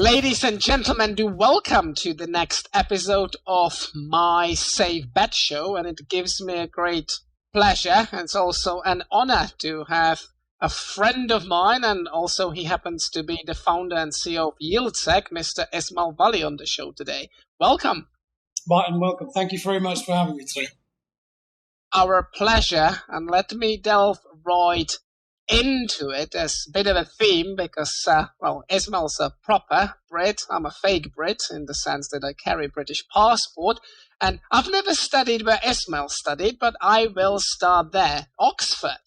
Ladies and gentlemen, do welcome to the next episode of my Safe Bet Show, and it gives me a great pleasure. It's also an honor to have a friend of mine, and also he happens to be the founder and CEO of YieldSec, Mr. Ismail Vali, on the show today. Welcome. Martin, welcome. Thank you very much for having me today. Our pleasure, and let me delve right into it as a bit of a theme because, Ismail's a proper Brit. I'm a fake Brit in the sense that I carry a British passport. And I've never studied where Ismail studied, but I will start there. Oxford.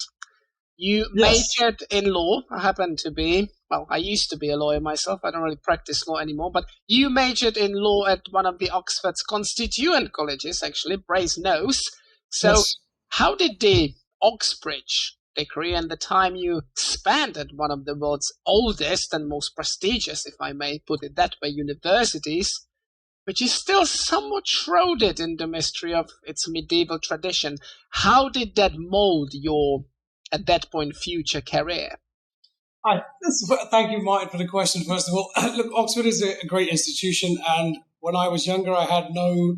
You majored in law. I happen to be, I used to be a lawyer myself. I don't really practice law anymore. But you majored in law at one of the Oxford's constituent colleges, actually, Brasenose. So how did the Oxbridge degree and the time you spent at one of the world's oldest and most prestigious, if I may put it that way, universities, which is still somewhat shrouded in the mystery of its medieval tradition, how did that mold your, at that point, future career? Thank you, Martin, for the question, first of all. Look, Oxford is a great institution, and when I was younger, I had no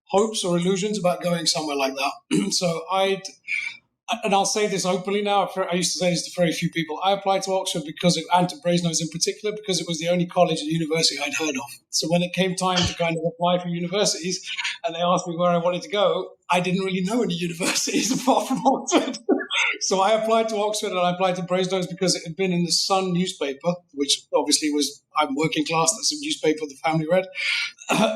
hopes or illusions about going somewhere like that. And I'll say this openly now, I used to say this to very few people. I applied to Oxford and to Brasenose in particular, because it was the only college and university I'd heard of. So when it came time to kind of apply for universities and they asked me where I wanted to go, I didn't really know any universities apart from Oxford. So I applied to Oxford and I applied to Brasenose because it had been in the Sun newspaper, which obviously I'm working class, that's a newspaper the family read.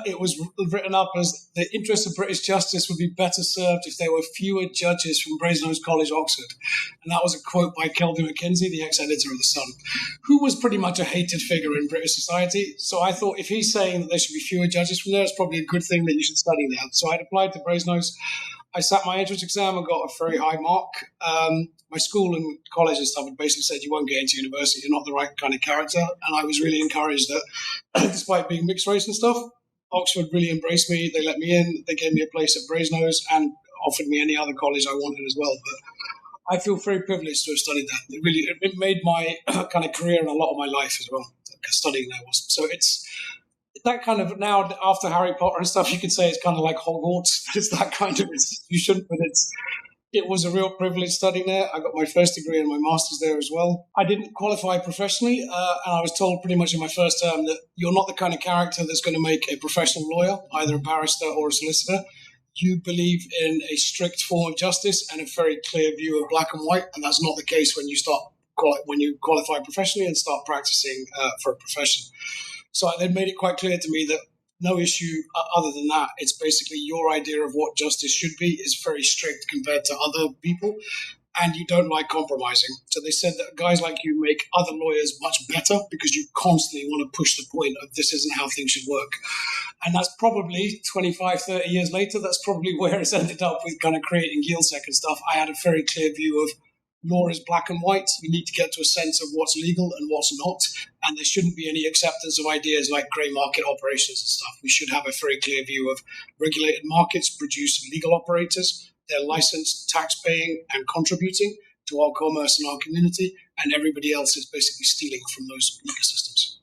It was written up as the interests of British justice would be better served if there were fewer judges from Brasenose College, Oxford. And that was a quote by Kelvin Mackenzie, the ex-editor of The Sun, who was pretty much a hated figure in British society. So I thought if he's saying that there should be fewer judges from there, it's probably a good thing that you should study there. So I'd applied to Brasenose. I sat my entrance exam and got a very high mark. My school and college and stuff had basically said, you won't get into university, you're not the right kind of character. And I was really encouraged that, despite being mixed race and stuff, Oxford really embraced me. They let me in. They gave me a place at Brasenose and offered me any other college I wanted as well. But I feel very privileged to have studied that. It made my kind of career and a lot of my life as well, studying there was. So it's that kind of, now after Harry Potter and stuff, you could say it's kind of like Hogwarts. It's that kind of institution, but it was a real privilege studying there. I got my first degree and my master's there as well. I didn't qualify professionally, and I was told pretty much in my first term that you're not the kind of character that's going to make a professional lawyer, either a barrister or a solicitor. You believe in a strict form of justice and a very clear view of black and white, and that's not the case when you qualify professionally and start practicing for a profession. So they made it quite clear to me that no issue other than that. It's basically your idea of what justice should be is very strict compared to other people, and you don't like compromising. So they said that guys like you make other lawyers much better because you constantly want to push the point of this isn't how things should work. And that's probably 25, 30 years later, that's probably where it's ended up with kind of creating YieldSec and stuff. I had a very clear view of law is black and white. We need to get to a sense of what's legal and what's not. And there shouldn't be any acceptance of ideas like grey market operations and stuff. We should have a very clear view of regulated markets produce legal operators. They're licensed, tax-paying and contributing to our commerce and our community. And everybody else is basically stealing from those ecosystems.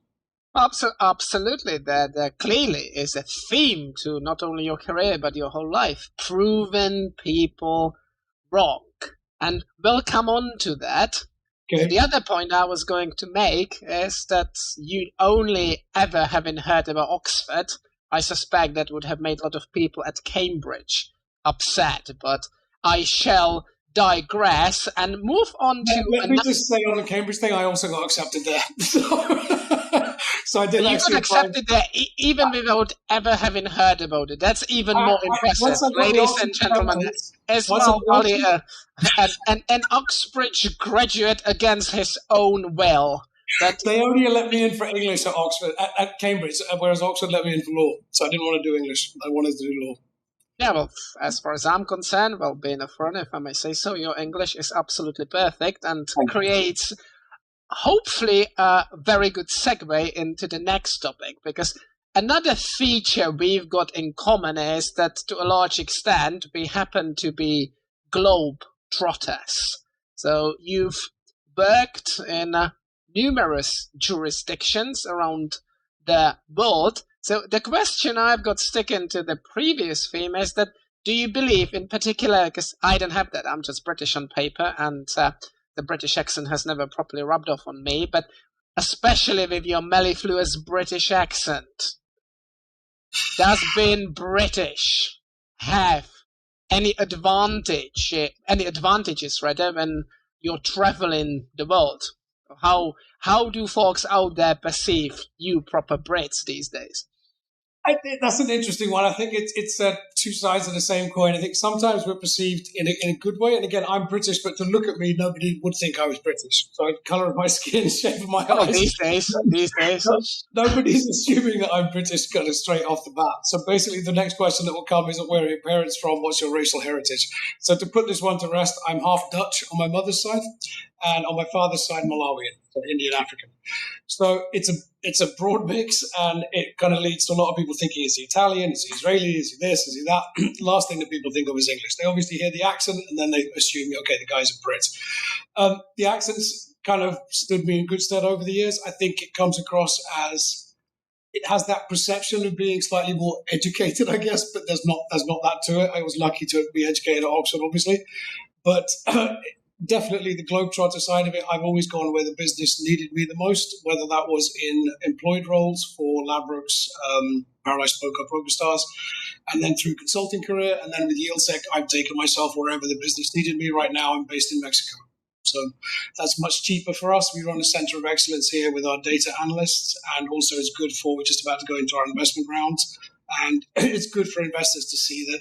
Absolutely. There clearly is a theme to not only your career, but your whole life. Proving people wrong. And we'll come on to that. Okay. The other point I was going to make is that you only ever having heard about Oxford, I suspect that would have made a lot of people at Cambridge upset. But I shall digress and move on to... Let me just say on the Cambridge thing, I also got accepted there. So I did. You got accepted there even without ever having heard about it. That's even more impressive, ladies and gentlemen. Ismail Vali, an Oxbridge graduate against his own will. They only let me in for English at Oxford, at Cambridge, whereas Oxford let me in for law. So I didn't want to do English. I wanted to do law. Yeah, well, as far as I'm concerned, being a foreigner, if I may say so, your English is absolutely perfect and creates, hopefully, a very good segue into the next topic, because another feature we've got in common is that, to a large extent, we happen to be globe trotters. So you've worked in numerous jurisdictions around the world. So the question I've got sticking to the previous theme is that, do you believe in particular, because I don't have that, I'm just British on paper, and the British accent has never properly rubbed off on me, but especially with your mellifluous British accent, does being British have any advantages rather when you're traveling the world? How do folks out there perceive you proper Brits these days? I think that's an interesting one. I think it's two sides of the same coin. I think sometimes we're perceived in a good way. And again, I'm British, but to look at me, nobody would think I was British. So colour of my skin, shape of my Oh, eyes. these days. Nobody's assuming that I'm British kind of straight off the bat. So basically, the next question that will come is, where are your parents from? What's your racial heritage? So to put this one to rest, I'm half Dutch on my mother's side, and on my father's side, Malawian, so Indian African. So it's a broad mix, and it kind of leads to a lot of people thinking, is he Italian? Is he Israeli? Is he this? Is he that? Last thing that people think of is English. They obviously hear the accent, and then they assume, okay, the guy's a Brit. The accents kind of stood me in good stead over the years. I think it comes across as it has that perception of being slightly more educated, I guess, but there's not that to it. I was lucky to be educated at Oxford, obviously, but definitely the globetrotter side of it, I've always gone where the business needed me the most, whether that was in employed roles for Ladbrokes, Paradise Poker, PokerStars, and then through consulting career, and then with YieldSec, I've taken myself wherever the business needed me. Right now, I'm based in Mexico. So that's much cheaper for us. We run a center of excellence here with our data analysts, and also it's good for, we're just about to go into our investment rounds, and it's good for investors to see that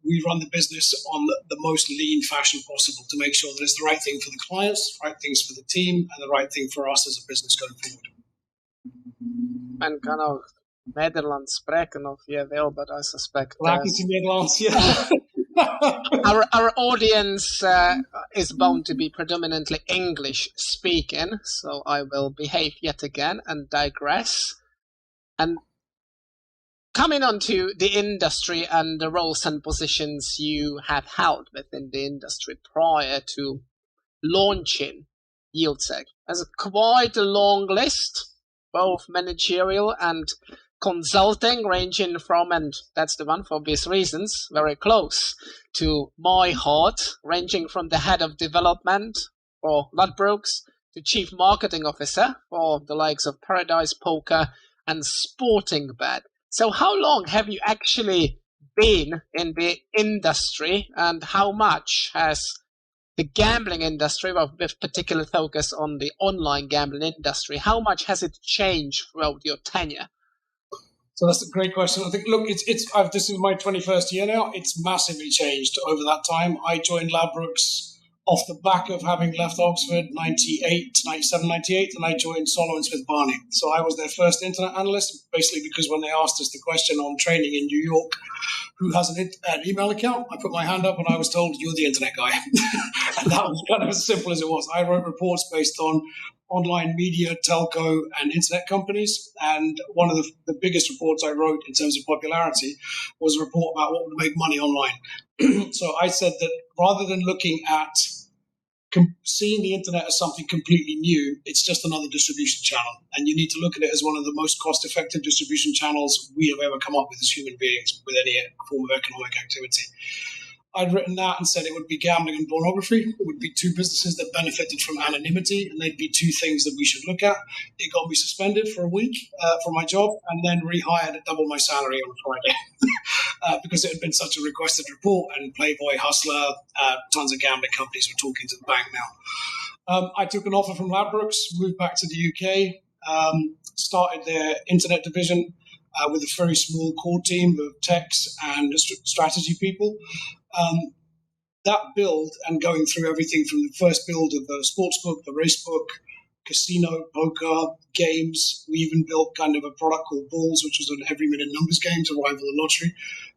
we run the business on the most lean fashion possible to make sure that it's the right thing for the clients, right things for the team, and the right thing for us as a business going forward. Men kan ook Nederlands spreken of je wil, but I suspect... in Nederlands, yeah. Our audience is bound to be predominantly English speaking, so I will behave yet again and digress. And coming on to the industry and the roles and positions you have held within the industry prior to launching YieldSec, there's quite a long list, both managerial and consulting, ranging from, and that's the one for obvious reasons, very close to my heart, ranging from the head of development for Ladbrokes to chief marketing officer for the likes of Paradise Poker and Sportingbet. So how long have you actually been in the industry, and how much has the gambling industry, with particular focus on the online gambling industry, how much has it changed throughout your tenure? So that's a great question. I think, look, this is my 21st year now. It's massively changed over that time. I joined Ladbrokes off the back of having left Oxford 97, 98, and I joined Solomon Smith Barney. So I was their first internet analyst, basically because when they asked us the question on training in New York, who has an email account, I put my hand up and I was told, you're the internet guy. And that was kind of as simple as it was. I wrote reports based on online media, telco, and internet companies. And one of the biggest reports I wrote in terms of popularity was a report about what would make money online. So I said that rather than looking at seeing the internet as something completely new, it's just another distribution channel. And you need to look at it as one of the most cost-effective distribution channels we have ever come up with as human beings with any form of economic activity. I'd written that and said it would be gambling and pornography. It would be two businesses that benefited from anonymity, and they'd be two things that we should look at. It got me suspended for a week from my job, and then rehired at double my salary on a Friday because it had been such a requested report, and Playboy, Hustler, tons of gambling companies were talking to the bank now. I took an offer from Ladbrokes, moved back to the UK, started their internet division with a very small core team of techs and strategy people. That build and going through everything from the first build of the sportsbook, the racebook, casino, poker, games. We even built kind of a product called Balls, which was an every-minute numbers game to rival the lottery.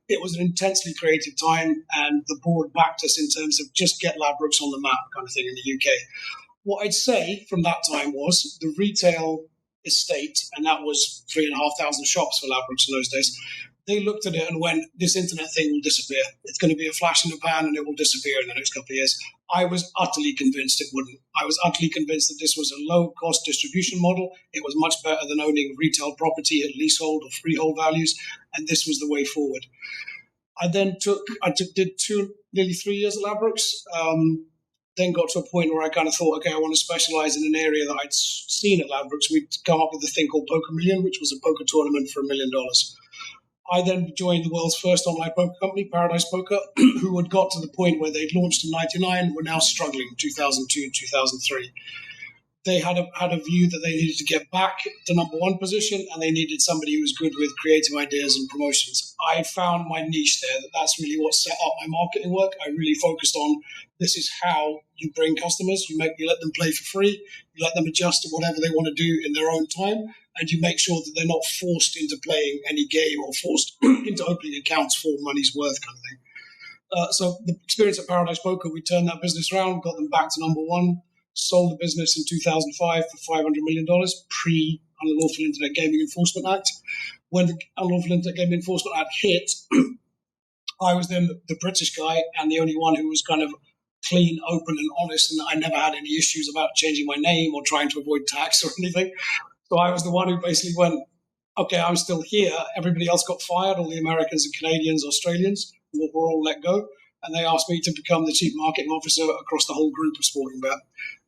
It was an intensely creative time, and the board backed us in terms of just get Ladbrokes on the map kind of thing in the UK. What I'd say from that time was the retail estate, and that was 3,500 shops for Ladbrokes in those days. they looked at it and went, this internet thing will disappear. It's going to be a flash in the pan and it will disappear in the next couple of years. I was utterly convinced it wouldn't. I was utterly convinced that this was a low-cost distribution model. It was much better than owning retail property at leasehold or freehold values, and this was the way forward. I then did nearly 3 years at Ladbrokes, then got to a point where I kind of thought, okay, I want to specialize in an area that I'd seen at Ladbrokes. We'd come up with a thing called Poker Million, which was a poker tournament for $1 million. I then joined the world's first online poker company, Paradise Poker, who had got to the point where they'd launched in 1999, were now struggling in 2002, 2003. They had a view that they needed to get back to number one position, and they needed somebody who was good with creative ideas and promotions. I found my niche there. That's really what set up my marketing work. I really focused on this is how you bring customers. You let them play for free. You let them adjust to whatever they want to do in their own time, and you make sure that they're not forced into playing any game or forced into opening accounts for money's worth kind of thing. So the experience at Paradise Poker, we turned that business around, got them back to number one. Sold the business in 2005 for $500 million, pre-Unlawful Internet Gaming Enforcement Act. When the Unlawful Internet Gaming Enforcement Act hit, I was then the British guy and the only one who was kind of clean, open, and honest, and I never had any issues about changing my name or trying to avoid tax or anything. So I was the one who basically went, okay, I'm still here. Everybody else got fired, all the Americans and Canadians, Australians, were all let go. And they asked me to become the chief marketing officer across the whole group of Sportingbet.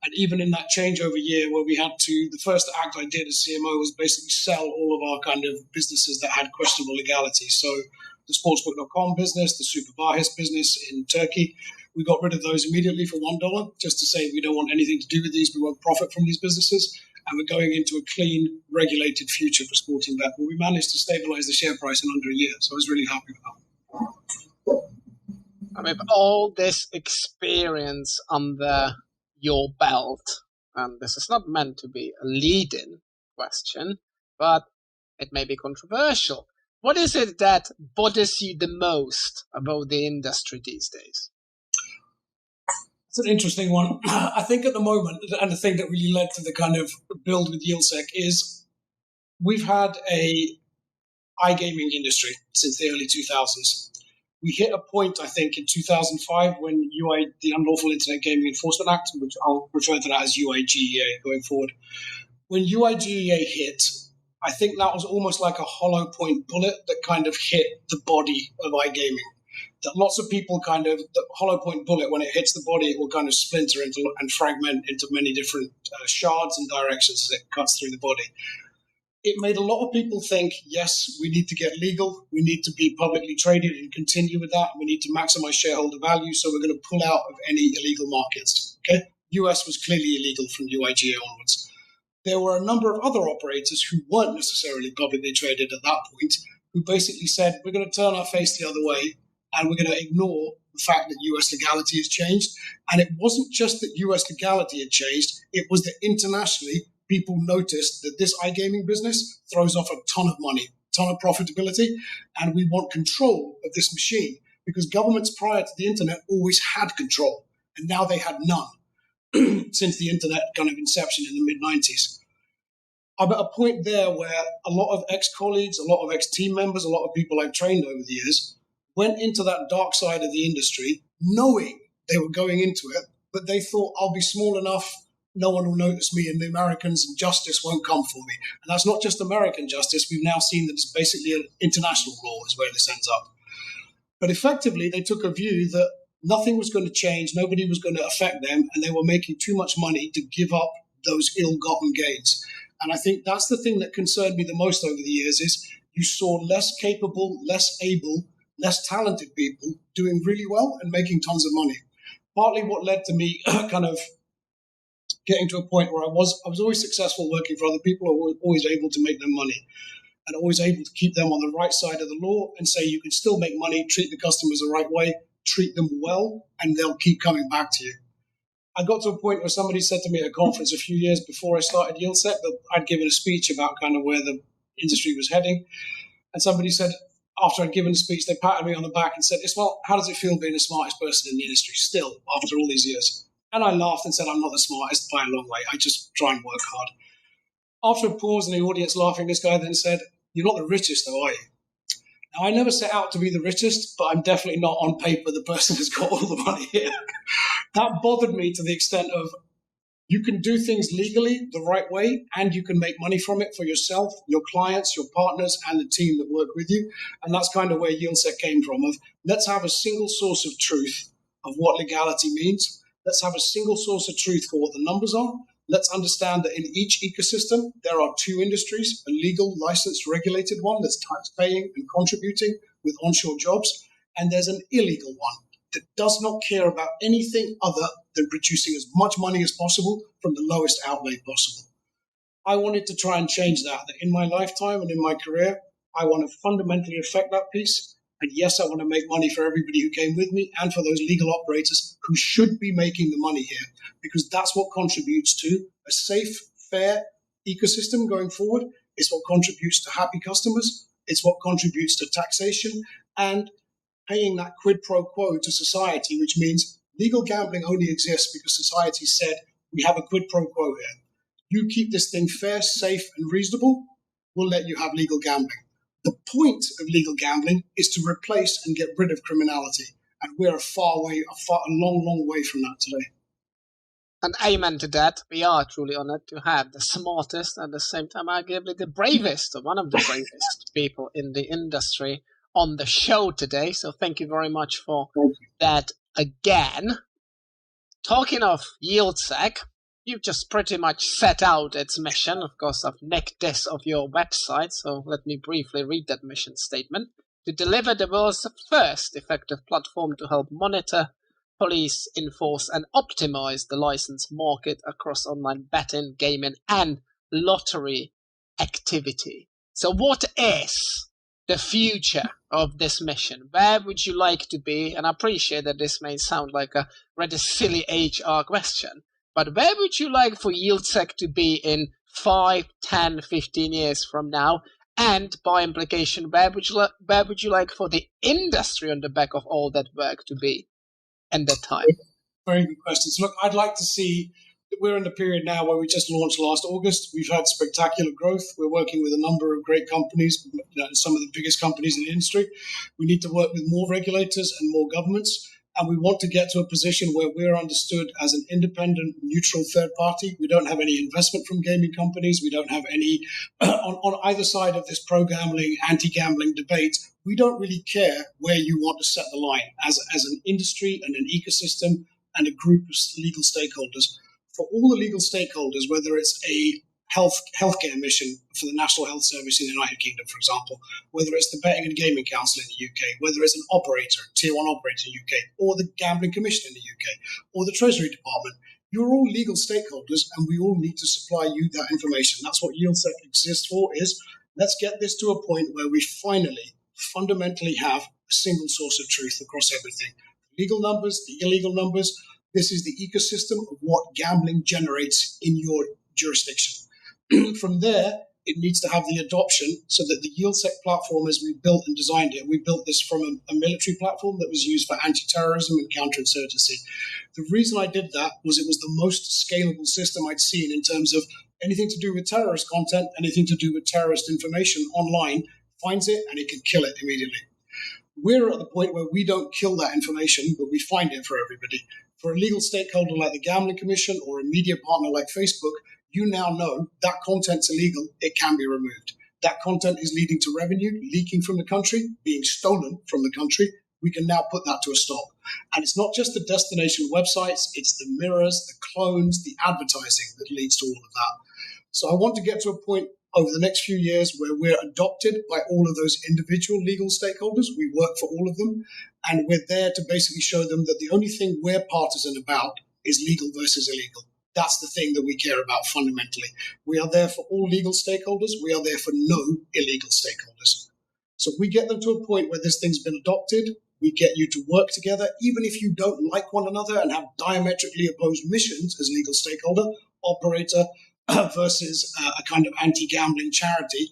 And even in that changeover year where we had to, the first act I did as CMO was basically sell all of our kind of businesses that had questionable legality. So the sportsbook.com business, the Super Bahis business in Turkey, we got rid of those immediately for $1 just to say we don't want anything to do with these. We won't profit from these businesses. And we're going into a clean, regulated future for Sportingbet. But we managed to stabilize the share price in under a year. So I was really happy with that. And with all this experience under your belt, and this is not meant to be a lead-in question, but it may be controversial. What is it that bothers you the most about the industry these days? It's an interesting one. I think at the moment, and the thing that really led to the kind of build with YieldSec is we've had a iGaming industry since the early 2000s. We hit a point, I think, in 2005 when the Unlawful Internet Gaming Enforcement Act, which I'll refer to that as UIGEA going forward. When UIGEA hit, I think that was almost like a hollow point bullet that kind of hit the body of iGaming. That lots of people the hollow point bullet, when it hits the body, it will kind of splinter into and fragment into many different shards and directions as it cuts through the body. It made a lot of people think, yes, we need to get legal. We need to be publicly traded and continue with that. We need to maximize shareholder value. So we're going to pull out of any illegal markets. Okay. US was clearly illegal from UIGA onwards. There were a number of other operators who weren't necessarily publicly traded at that point, who basically said, we're going to turn our face the other way and we're going to ignore the fact that US legality has changed. And it wasn't just that US legality had changed. It was that internationally, people noticed that this iGaming business throws off a ton of money, a ton of profitability, and we want control of this machine because governments prior to the internet always had control, and now they had none since the internet kind of inception in the mid-90s. I'm at a point there where a lot of ex-colleagues, a lot of ex-team members, a lot of people I've trained over the years went into that dark side of the industry knowing they were going into it, but they thought, I'll be small enough, no one will notice me, and the Americans and justice won't come for me. And that's not just American justice. We've now seen that it's basically an international law is where this ends up. But effectively, they took a view that nothing was going to change, nobody was going to affect them, and they were making too much money to give up those ill-gotten gains. And I think that's the thing that concerned me the most over the years is you saw less capable, less able, less talented people doing really well and making tons of money. Partly what led to me kind of getting to a point where I was always successful working for other people, I was always able to make them money and always able to keep them on the right side of the law and say you can still make money, treat the customers the right way, treat them well, and they'll keep coming back to you. I got to a point where somebody said to me at a conference a few years before I started YieldSec that I'd given a speech about kind of where the industry was heading. And somebody said, after I'd given a speech, they patted me on the back and said, Ismail, how does it feel being the smartest person in the industry still after all these years? And I laughed and said, I'm not the smartest by a long way. I just try and work hard. After a pause in the audience laughing, this guy then said, you're not the richest though, are you? Now, I never set out to be the richest, but I'm definitely not on paper the person who's got all the money here. That bothered me to the extent of you can do things legally the right way, and you can make money from it for yourself, your clients, your partners, and the team that work with you. And that's kind of where YieldSec came from. Of let's have a single source of truth of what legality means. Let's have a single source of truth for what the numbers are. Let's understand that in each ecosystem, there are two industries, a legal, licensed, regulated one that's tax-paying and contributing with onshore jobs, and there's an illegal one that does not care about anything other than producing as much money as possible from the lowest outlay possible. I wanted to try and change that in my lifetime and in my career. I want to fundamentally affect that piece. And yes, I want to make money for everybody who came with me and for those legal operators who should be making the money here, because that's what contributes to a safe, fair ecosystem going forward. It's what contributes to happy customers. It's what contributes to taxation and paying that quid pro quo to society, which means legal gambling only exists because society said, we have a quid pro quo here. You keep this thing fair, safe, and reasonable, we'll let you have legal gambling. The point of legal gambling is to replace and get rid of criminality. And we're a long way from that today. And amen to that. We are truly honored to have the smartest and at the same time arguably the bravest, or one of the bravest people in the industry on the show today. So thank you very much for that again. Talking of YieldSec, you've just pretty much set out its mission. Of course, I've nicked this off your website, so let me briefly read that mission statement. To deliver the world's first effective platform to help monitor, police, enforce, and optimize the license market across online betting, gaming, and lottery activity. So what is the future of this mission? Where would you like to be? And I appreciate that this may sound like a rather silly HR question, but where would you like for YieldSec to be in 5, 10, 15 years from now? And by implication, where would you like for the industry on the back of all that work to be in that time? Very good questions. Look, I'd like to see that we're in the period now where we just launched last August. We've had spectacular growth. We're working with a number of great companies, some of the biggest companies in the industry. We need to work with more regulators and more governments. And we want to get to a position where we're understood as an independent, neutral third party. We don't have any investment from gaming companies. We don't have any, on either side of this pro-gambling, anti-gambling debate, we don't really care where you want to set the line as an industry and an ecosystem and a group of legal stakeholders. For all the legal stakeholders, whether it's a healthcare mission for the National Health Service in the United Kingdom, for example, whether it's the Betting and Gaming Council in the UK, whether it's an operator, tier one operator in the UK, or the Gambling Commission in the UK, or the Treasury Department, you're all legal stakeholders, and we all need to supply you that information. That's what YieldSec exists for, is let's get this to a point where we finally, fundamentally have a single source of truth across everything. Legal numbers, the illegal numbers, this is the ecosystem of what gambling generates in your jurisdiction. From there, it needs to have the adoption so that the YieldSec platform, as we built and designed it, we built this from a military platform that was used for anti-terrorism and counterinsurgency. The reason I did that was it was the most scalable system I'd seen in terms of anything to do with terrorist content, anything to do with terrorist information online, finds it and it can kill it immediately. We're at the point where we don't kill that information, but we find it for everybody. For a legal stakeholder like the Gambling Commission or a media partner like Facebook, you now know that content's illegal, it can be removed. That content is leading to revenue leaking from the country, being stolen from the country. We can now put that to a stop. And it's not just the destination websites, it's the mirrors, the clones, the advertising that leads to all of that. So I want to get to a point over the next few years where we're adopted by all of those individual legal stakeholders. We work for all of them, and we're there to basically show them that the only thing we're partisan about is legal versus illegal. That's the thing that we care about fundamentally. We are there for all legal stakeholders. We are there for no illegal stakeholders. So if we get them to a point where this thing's been adopted, we get you to work together, even if you don't like one another and have diametrically opposed missions as legal stakeholder, operator versus a kind of anti-gambling charity.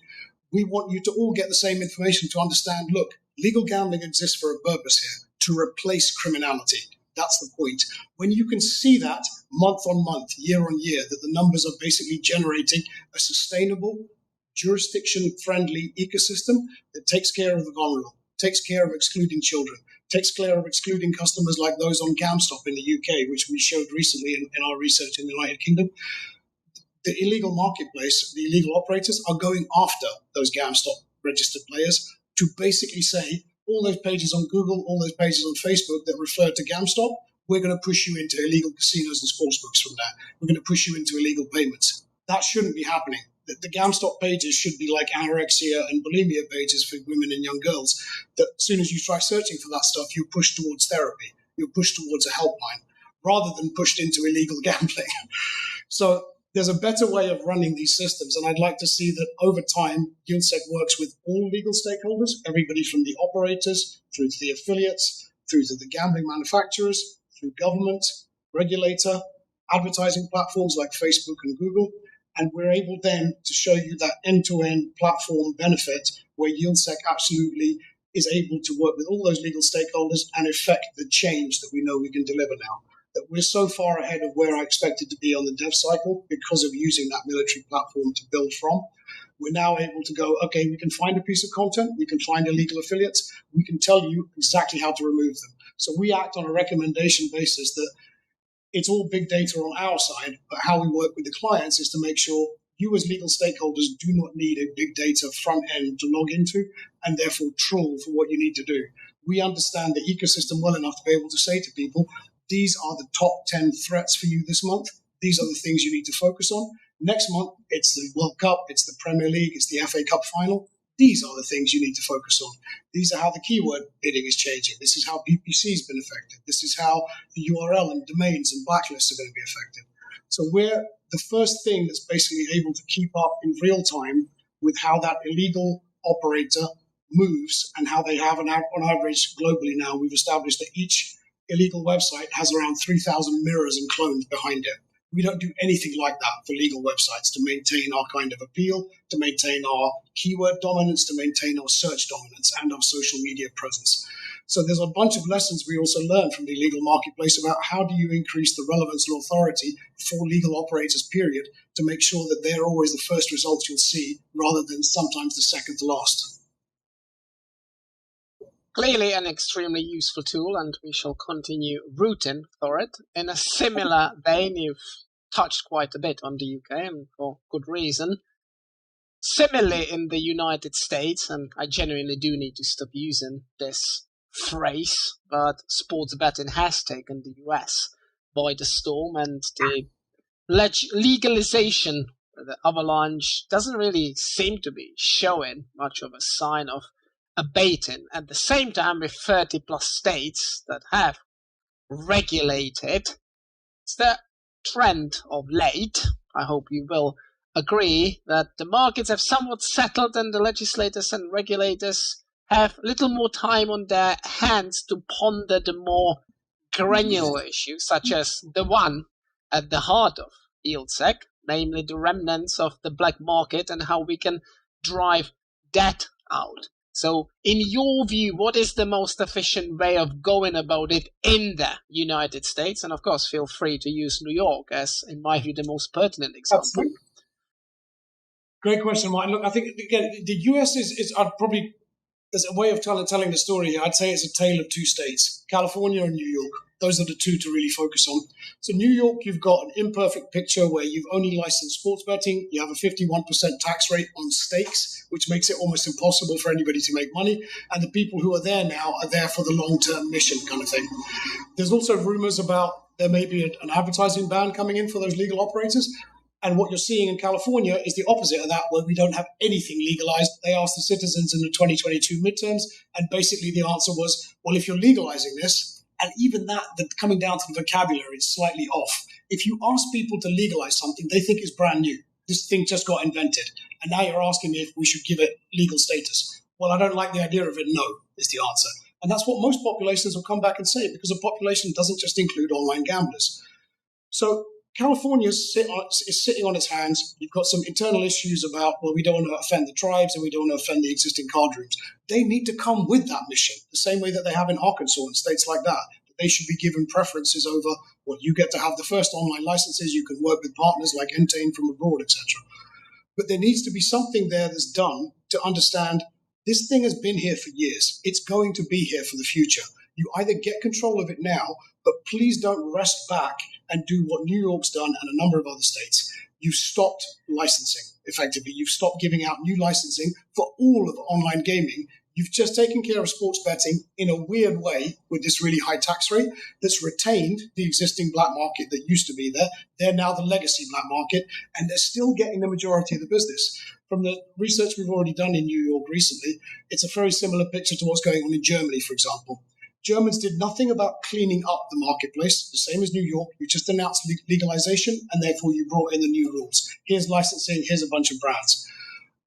We want you to all get the same information to understand, look, legal gambling exists for a purpose here, to replace criminality. That's the point. When you can see that month on month, year on year, that the numbers are basically generating a sustainable, jurisdiction-friendly ecosystem that takes care of the vulnerable, takes care of excluding children, takes care of excluding customers like those on GamStop in the UK, which we showed recently in our research in the United Kingdom. The illegal marketplace, the illegal operators are going after those GamStop registered players to basically say, all those pages on Google, all those pages on Facebook that refer to GamStop, we're going to push you into illegal casinos and sportsbooks from that. We're going to push you into illegal payments. That shouldn't be happening. The GamStop pages should be like anorexia and bulimia pages for women and young girls, that as soon as you try searching for that stuff, you're pushed towards therapy. You're pushed towards a helpline rather than pushed into illegal gambling. So there's a better way of running these systems, and I'd like to see that over time, YieldSec works with all legal stakeholders, everybody from the operators through to the affiliates, through to the gambling manufacturers, through government, regulator, advertising platforms like Facebook and Google, and we're able then to show you that end-to-end platform benefit where YieldSec absolutely is able to work with all those legal stakeholders and effect the change that we know we can deliver now. That we're so far ahead of where I expected to be on the dev cycle because of using that military platform to build from. We're now able to go, okay, we can find a piece of content, we can find illegal affiliates, we can tell you exactly how to remove them. So we act on a recommendation basis that it's all big data on our side, but how we work with the clients is to make sure you as legal stakeholders do not need a big data front end to log into and therefore trawl for what you need to do. We understand the ecosystem well enough to be able to say to people, these are the top 10 threats for you this month. These are the things you need to focus on. Next month, it's the World Cup, it's the Premier League, it's the FA Cup final. These are the things you need to focus on. These are how the keyword bidding is changing. This is how PPC has been affected. This is how the URL and domains and blacklists are going to be affected. So we're the first thing that's basically able to keep up in real time with how that illegal operator moves and how they have on average globally now. We've established that each illegal website has around 3,000 mirrors and clones behind it. We don't do anything like that for legal websites to maintain our kind of appeal, to maintain our keyword dominance, to maintain our search dominance and our social media presence. So there's a bunch of lessons we also learned from the legal marketplace about how do you increase the relevance and authority for legal operators, period, to make sure that they're always the first results you'll see rather than sometimes the second to last. Clearly an extremely useful tool, and we shall continue rooting for it. In a similar vein, you've touched quite a bit on the UK, and for good reason. Similarly in the United States, and I genuinely do need to stop using this phrase, but sports betting has taken the US by the storm, and the legalization, the avalanche, doesn't really seem to be showing much of a sign of abating. At the same time, with 30 plus states that have regulated, it's the trend of late, I hope you will agree, that the markets have somewhat settled and the legislators and regulators have little more time on their hands to ponder the more granular issues, such as the one at the heart of YieldSec, namely the remnants of the black market and how we can drive that out. So, in your view, what is the most efficient way of going about it in the United States? And of course, feel free to use New York as, in my view, the most pertinent example. Absolutely. Great question, Martin. Look, I think, again, the US is I'd probably, as a way of telling the story here, I'd say it's a tale of two states, California and New York. Those are the two to really focus on. So New York, you've got an imperfect picture where you've only licensed sports betting. You have a 51% tax rate on stakes, which makes it almost impossible for anybody to make money. And the people who are there now are there for the long-term mission kind of thing. There's also rumors about there may be an advertising ban coming in for those legal operators. And what you're seeing in California is the opposite of that, where we don't have anything legalized. They asked the citizens in the 2022 midterms, and basically the answer was, well, if you're legalizing this, and even that, coming down to the vocabulary, is slightly off. If you ask people to legalize something, they think it's brand new. This thing just got invented. And now you're asking me if we should give it legal status. Well, I don't like the idea of it. No, is the answer. And that's what most populations will come back and say, because a population doesn't just include online gamblers. So California is sitting on its hands. You've got some internal issues about, well, we don't want to offend the tribes and we don't want to offend the existing card rooms. They need to come with that mission, the same way that they have in Arkansas and states like that. They should be given preferences over, well, you get to have the first online licenses, you can work with partners like Entain from abroad, etc. But there needs to be something there that's done to understand This thing has been here for years. It's going to be here for the future. You either get control of it now, but please don't rest back and do what New York's done and a number of other states. You've stopped licensing, effectively. You've stopped giving out new licensing for all of online gaming. You've just taken care of sports betting in a weird way with this really high tax rate that's retained the existing black market that used to be there. They're now the legacy black market, and they're still getting the majority of the business. From the research we've already done in New York recently, it's a very similar picture to what's going on in Germany, for example. Germans did nothing about cleaning up the marketplace, the same as New York. You just announced legalization, and therefore you brought in the new rules. Here's licensing, here's a bunch of brands.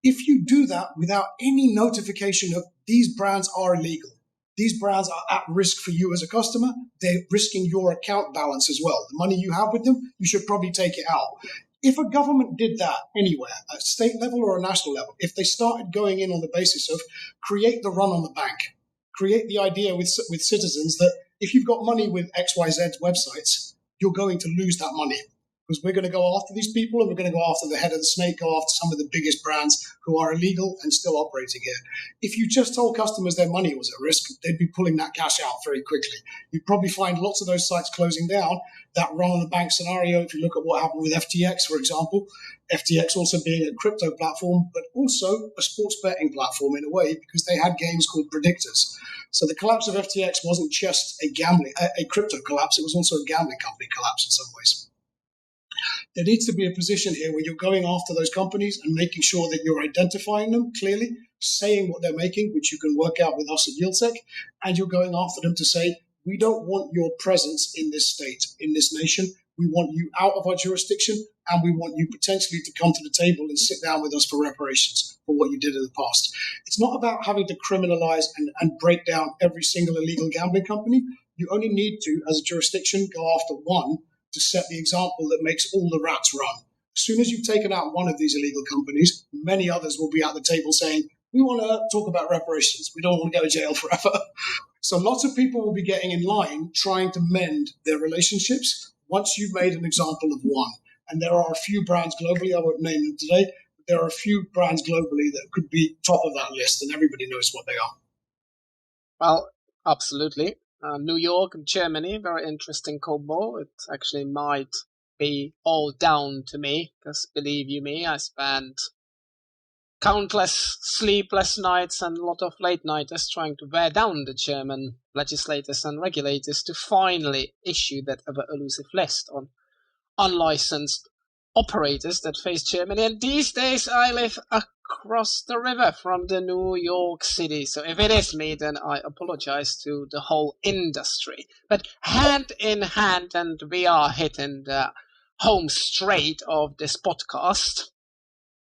If you do that without any notification of these brands are illegal, these brands are at risk for you as a customer, they're risking your account balance as well. The money you have with them, you should probably take it out. If a government did that anywhere, at state level or a national level, if they started going in on the basis of create the run on the bank, create the idea with citizens that if you've got money with XYZ websites, you're going to lose that money. Because we're going to go after these people, and we're going to go after the head of the snake, go after some of the biggest brands who are illegal and still operating here. If you just told customers their money was at risk, they'd be pulling that cash out very quickly. You'd probably find lots of those sites closing down. That run on the bank scenario, if you look at what happened with FTX, for example, FTX also being a crypto platform, but also a sports betting platform in a way, because they had games called predictors. So the collapse of FTX wasn't just a crypto collapse, it was also a gambling company collapse in some ways. There needs to be a position here where you're going after those companies and making sure that you're identifying them clearly, saying what they're making, which you can work out with us at YieldSec, and you're going after them to say, we don't want your presence in this state, in this nation. We want you out of our jurisdiction, and we want you potentially to come to the table and sit down with us for reparations for what you did in the past. It's not about having to criminalize and break down every single illegal gambling company. You only need to, as a jurisdiction, go after one to set the example that makes all the rats run. As soon as you've taken out one of these illegal companies, many others will be at the table saying, we want to talk about reparations. We don't want to go to jail forever. So lots of people will be getting in line trying to mend their relationships once you've made an example of one. And there are a few brands globally, I won't name them today, but there are a few brands globally that could be top of that list, and everybody knows what they are. Well, absolutely. New York and Germany, very interesting combo. It actually might be all down to me, because believe you me, I spent countless sleepless nights and a lot of late nighters trying to wear down the German legislators and regulators to finally issue that ever elusive list on unlicensed operators that face Germany. And these days I live across the river from the New York City. So if it is me, then I apologize to the whole industry. But hand in hand, and we are hitting the home straight of this podcast.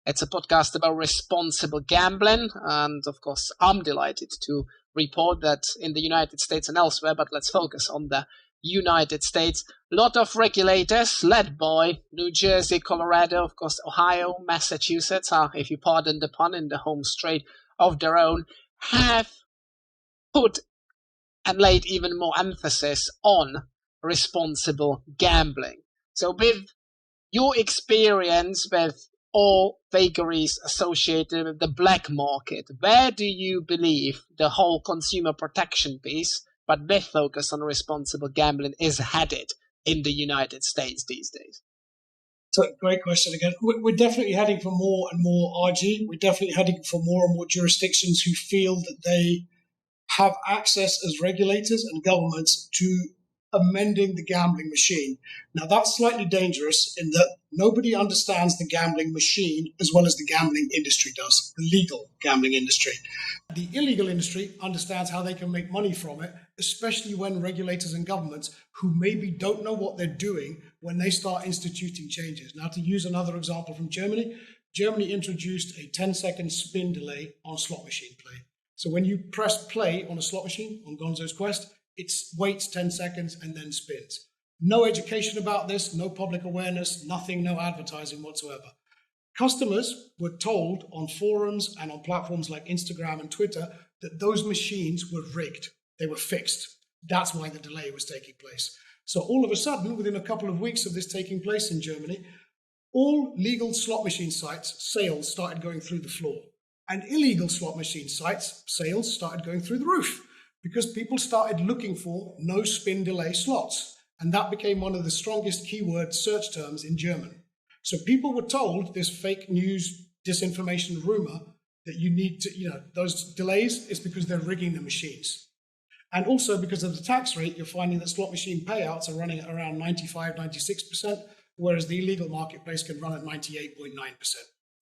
It's a podcast about responsible gambling, and of course, I'm delighted to report that in the United States and elsewhere, but let's focus on the United States. A lot of regulators, led by New Jersey, Colorado, of course, Ohio, Massachusetts, if you pardon the pun, in the home straight of their own, have put and laid even more emphasis on responsible gambling. So with your experience with all vagaries associated with the black market, where do you believe the whole consumer protection piece, but with focus on responsible gambling, is headed in the United States these days? So, great question again. We're definitely heading for more and more RG. We're definitely heading for more and more jurisdictions who feel that they have access as regulators and governments to amending the gambling machine. Now, that's slightly dangerous in that nobody understands the gambling machine as well as the gambling industry does, the legal gambling industry. The illegal industry understands how they can make money from it, especially when regulators and governments who maybe don't know what they're doing when they start instituting changes. Now, to use another example from Germany, Germany introduced a 10-second spin delay on slot machine play. So when you press play on a slot machine, on Gonzo's Quest, it waits 10 seconds and then spins. No education about this, no public awareness, nothing, no advertising whatsoever. Customers were told on forums and on platforms like Instagram and Twitter that those machines were rigged. They were fixed. That's why the delay was taking place. So all of a sudden, within a couple of weeks of this taking place in Germany, all legal slot machine sites, sales started going through the floor. And illegal slot machine sites, sales started going through the roof because people started looking for no spin delay slots. And that became one of the strongest keyword search terms in German. So people were told this fake news, disinformation rumor that you need to, those delays is because they're rigging the machines. And also because of the tax rate, you're finding that slot machine payouts are running at around 95, 96%, whereas the illegal marketplace can run at 98.9%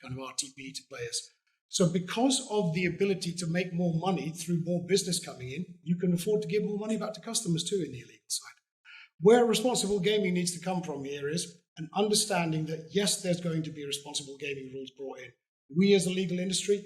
kind of RTP to players. So because of the ability to make more money through more business coming in, you can afford to give more money back to customers too in the illegal side. Where responsible gaming needs to come from here is an understanding that, yes, there's going to be responsible gaming rules brought in. We as a legal industry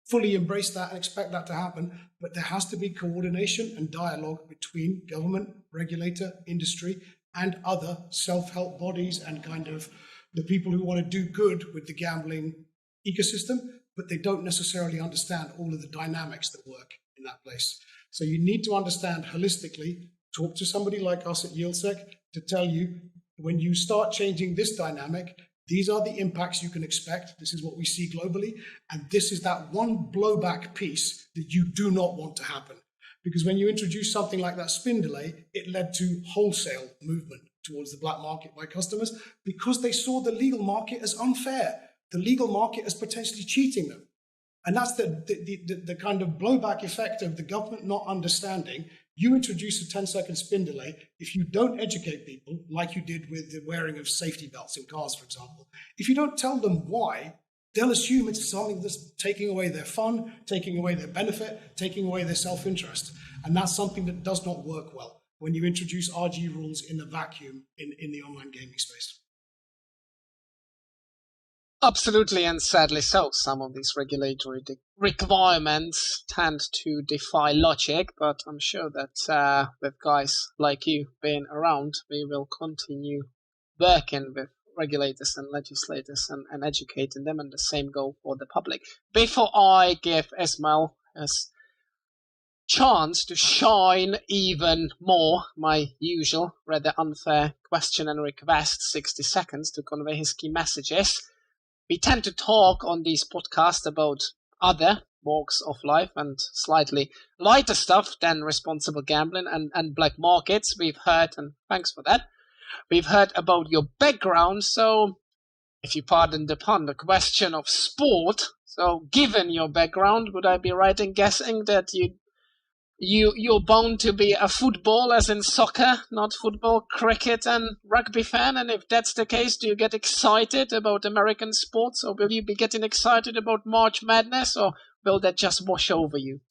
fully embrace that and expect that to happen, but there has to be coordination and dialogue between government, regulator, industry, and other self-help bodies and kind of the people who want to do good with the gambling ecosystem, but they don't necessarily understand all of the dynamics that work in that place. So you need to understand holistically, talk to somebody like us at YieldSec to tell you, when you start changing this dynamic, these are the impacts you can expect. This is what we see globally. And this is that one blowback piece that you do not want to happen. Because when you introduce something like that spin delay, it led to wholesale movement towards the black market by customers because they saw the legal market as unfair, the legal market as potentially cheating them. And that's the kind of blowback effect of the government not understanding. You introduce a 10-second spin delay. If you don't educate people, like you did with the wearing of safety belts in cars, for example, if you don't tell them why, they'll assume it's something that's taking away their fun, taking away their benefit, taking away their self-interest. And that's something that does not work well when you introduce RG rules in a vacuum in the online gaming space. Absolutely, and sadly so. Some of these regulatory requirements tend to defy logic, but I'm sure that with guys like you being around, we will continue working with regulators and legislators and educating them, and the same go for the public. Before I give Ismail a chance to shine even more, my usual rather unfair question and request, 60 seconds to convey his key messages. We tend to talk on these podcasts about other walks of life and slightly lighter stuff than responsible gambling and black markets. We've heard, and thanks for that, we've heard about your background. So, if you pardon the pun, the question of sport. So, given your background, would I be right in guessing that you're bound to be a football, as in soccer, not football, cricket and rugby fan? And if that's the case, do you get excited about American sports, or will you be getting excited about March Madness, or will that just wash over you?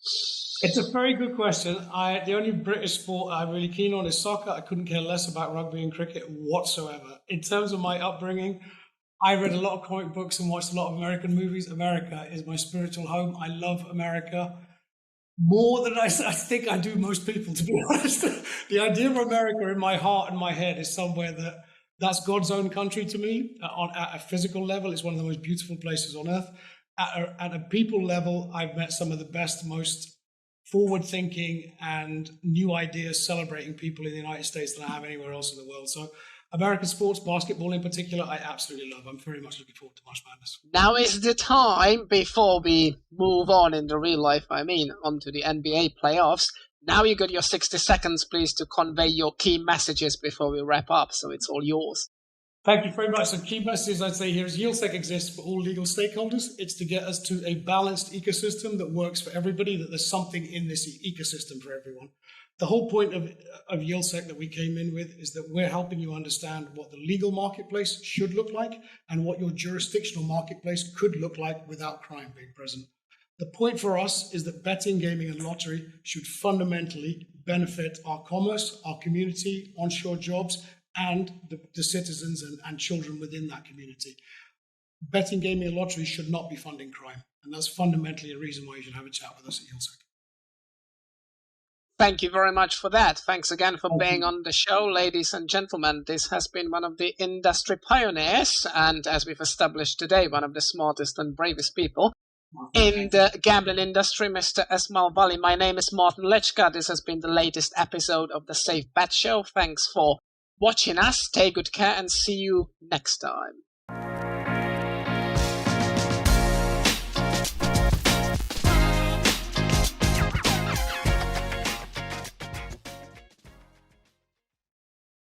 It's a very good question. The only British sport I'm really keen on is soccer. I couldn't care less about rugby and cricket whatsoever. In terms of my upbringing, I read a lot of comic books and watched a lot of American movies. America is my spiritual home. I love America more than I think I do most people, to be honest. The idea of America in my heart and my head is somewhere that's God's own country to me. At a physical level, it's one of the most beautiful places on earth. At a people level, I've met some of the best, most forward-thinking and new ideas celebrating people in the United States than I have anywhere else in the world. So American sports, basketball in particular, I absolutely love. I'm very much looking forward to March Madness. Now is the time, before we move on in the real life, onto the NBA playoffs. Now you got your 60 seconds, please, to convey your key messages before we wrap up. So it's all yours. Thank you very much. So key messages I'd say here is YieldSec exists for all legal stakeholders. It's to get us to a balanced ecosystem that works for everybody, that there's something in this ecosystem for everyone. The whole point of YieldSec that we came in with is that we're helping you understand what the legal marketplace should look like and what your jurisdictional marketplace could look like without crime being present. The point for us is that betting, gaming, and lottery should fundamentally benefit our commerce, our community, onshore jobs, and the citizens and children within that community. Betting, gaming, and lottery should not be funding crime. And that's fundamentally a reason why you should have a chat with us at YieldSec. Thank you very much for that. Thanks again for being on the show, ladies and gentlemen. This has been one of the industry pioneers, and as we've established today, one of the smartest and bravest people in the gambling industry, Mr. Ismail Vali. My name is Martin Lycka. This has been the latest episode of the Safe Bet Show. Thanks for watching us. Take good care and see you next time.